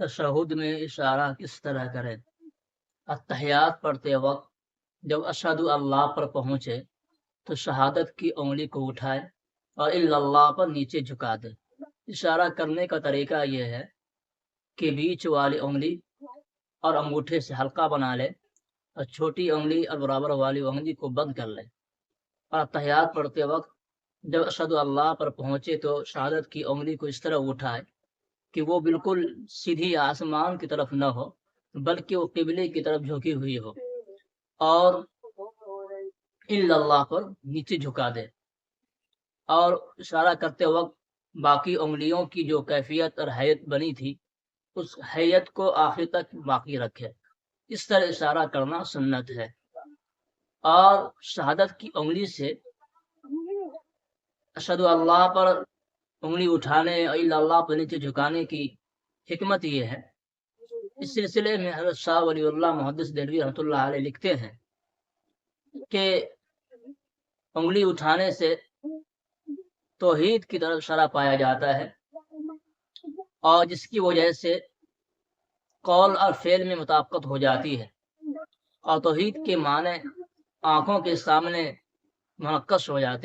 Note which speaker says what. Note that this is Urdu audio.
Speaker 1: تشہد میں اشارہ کس طرح کریں؟ اتحیات پڑھتے وقت جب اشہد اللہ پر پہنچے تو شہادت کی انگلی کو اٹھائے اور اللہ پر نیچے جھکا دے۔ اشارہ کرنے کا طریقہ یہ ہے کہ بیچ والی انگلی اور انگوٹھے سے حلقہ بنا لے اور چھوٹی انگلی اور برابر والی انگلی کو بند کر لے، اور اتحیات پڑھتے وقت جب اشہد اللہ پر پہنچے تو شہادت کی انگلی کو اس طرح اٹھائے کہ وہ بالکل سیدھی آسمان کی طرف نہ ہو بلکہ وہ قبلے کی طرف جھکی ہوئی ہو، اور اللہ پر نیچے جھکا دے، اور اشارہ کرتے وقت باقی انگلیوں کی جو کیفیت اور حیت بنی تھی اس حیت کو آخر تک باقی رکھے۔ اس طرح اشارہ کرنا سنت ہے۔ اور شہادت کی انگلی سے اشہد اللہ پر انگلی اٹھانے اور اللہ پر نیچے جھکانے کی حکمت یہ ہے، اس سلسلے میں حضرت شاہ ولی اللہ محدث دہلوی رحمۃ اللہ علیہ لکھتے ہیں کہ انگلی اٹھانے سے توحید کی طرف اشارہ پایا جاتا ہے، اور جس کی وجہ سے قول اور فعل میں مطابقت ہو جاتی ہے، اور توحید کے معنی آنکھوں کے سامنے منعکس ہو جاتے ہیں۔